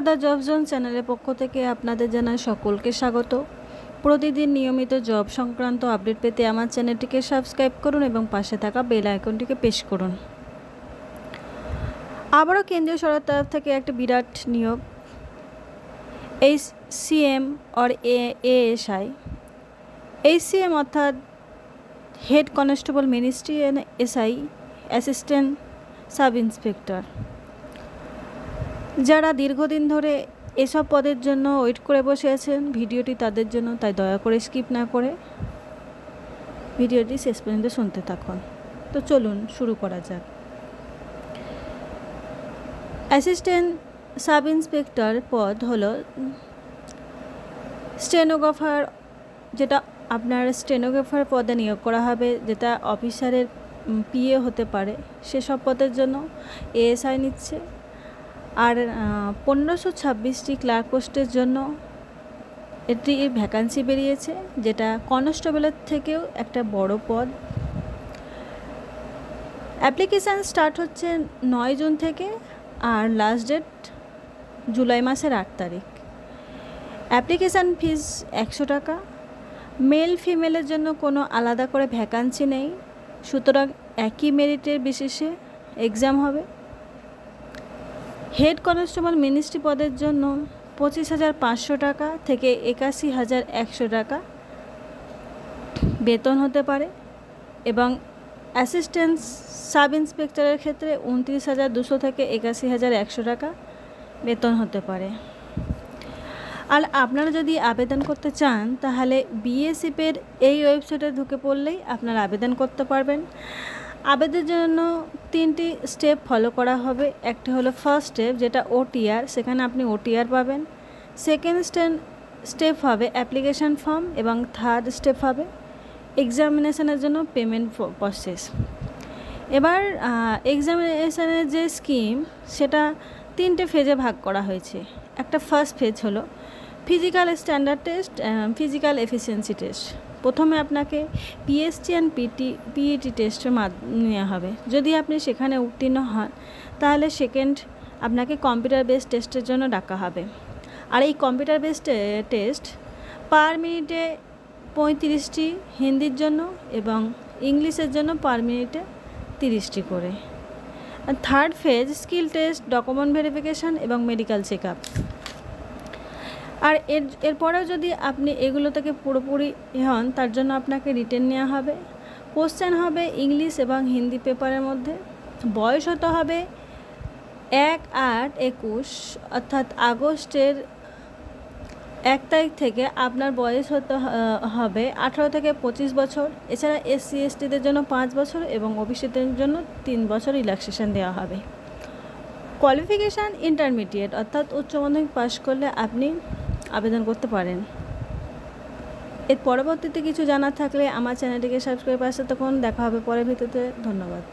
The job zone চ্যানেলের পক্ষ থেকে আপনাদের জানাই সকলকে স্বাগত। প্রতিদিন নিয়মিত জব সংক্রান্ত আপডেট পেতে আমার চ্যানেলটিকে সাবস্ক্রাইব করুন এবং পাশে থাকা বেল আইকনটিকে প্রেস করুন। আবারও কেন্দ্রীয় সরকারের তরফ থেকে একটা বিরাট নিয়োগ, HCM और ASI। HCM অর্থাৎ head constable ministry and SI assistant sub inspector. যারা দীর্ঘদিন ধরে এসব পদের জন্য ওয়েট করে বসে আছেন, ভিডিওটি তাদের জন্য, তাই দয়া করে স্কিপ না করে ভিডিওটি শেষ পর্যন্ত শুনতে থাকুন। তো চলুন শুরু করা যাক। অ্যাসিস্ট্যান্ট সাব ইন্সপেক্টর পদ হলো স্টেনোগ্রাফার, যেটা আপনার স্টেনোগ্রাফার পদে নিয়োগ করা হবে, যেটা অফিসারের PA হতে পারে। সেসব পদের জন্য ASI নিচ্ছে। আর 1526টি ক্লার্ক পোস্টের জন্য এটি ভ্যাকান্সি বেরিয়েছে, যেটা কনস্টেবলের থেকেও একটা বড় পদ। অ্যাপ্লিকেশান স্টার্ট হচ্ছে 9 জুন থেকে, আর লাস্ট ডেট জুলাই মাসের 8 তারিখ। অ্যাপ্লিকেশান ফিস 100 টাকা। মেল ফিমেলের জন্য কোনো আলাদা করে ভ্যাকান্সি নেই, সুতরাং একই মেরিটের বিশেষে এক্সাম হবে। হেড কনস্টেবল মিনিস্ট্রি পদের জন্য 25,500 টাকা থেকে 81,100 টাকা বেতন হতে পারে, এবং অ্যাসিস্ট্যান্ট সাব ইন্সপেক্টরের ক্ষেত্রে 29,200 থেকে 81,100 টাকা বেতন হতে পারে। আর আপনারা যদি আবেদন করতে চান তাহলে BSFের এই ওয়েবসাইটে ঢুকে পড়লেই আপনারা আবেদন করতে পারবেন। আবেদনের জন্য 3টি স্টেপ ফলো করা হবে। একটা হলো ফার্স্ট স্টেপ, যেটা OTR, সেখানে আপনি OTR পাবেন। সেকেন্ড স্টেপ হবে অ্যাপ্লিকেশান ফর্ম, এবং থার্ড স্টেপ হবে এক্সামিনেশনের জন্য পেমেন্ট প্রসেস। এবার এক্সামিনেশনের যে স্কিম, সেটা 3টে ফেজে ভাগ করা হয়েছে। একটা ফার্স্ট ফেজ হলো physical standard test, physical efficiency test. প্রথমে আপনাকে PST অ্যান্ড PET টেস্টের নেওয়া হবে। যদি আপনি সেখানে উত্তীর্ণ হন তাহলে সেকেন্ড আপনাকে কম্পিউটার বেসড টেস্টের জন্য ডাকা হবে। আর এই কম্পিউটার বেসড টেস্ট পার মিনিটে 35টি হিন্দির জন্য, এবং ইংলিশের জন্য পার মিনিটে 30টি করে। আর third phase skill test, document verification এবং মেডিকেল চেক আপ। আর এরপরেও যদি আপনি এগুলো থেকে পুরোপুরি হন, তার জন্য আপনাকে রিটেন নেওয়া হবে। কোশ্চেন হবে ইংলিশ এবং হিন্দি পেপারের মধ্যে। বয়স হতে হবে 1/8/21, অর্থাৎ আগস্টের 1 তারিখ থেকে আপনার বয়স হতে হবে 18 থেকে 25 বছর। এছাড়া SC STদের জন্য 5 বছর এবং OBCদের জন্য 3 বছর রিল্যাক্সেশন দেওয়া হবে। কোয়ালিফিকেশান ইন্টারমিডিয়েট, অর্থাৎ উচ্চ মাধ্যমিক পাশ করলে আপনি আবেদন করতে পারেন। এর পরবর্তীতে কিছু জানার থাকলে আমার চ্যানেলটিকে সাবস্ক্রাইব করতে থাকুন। দেখা হবে পরের ভিডিওতে। ধন্যবাদ।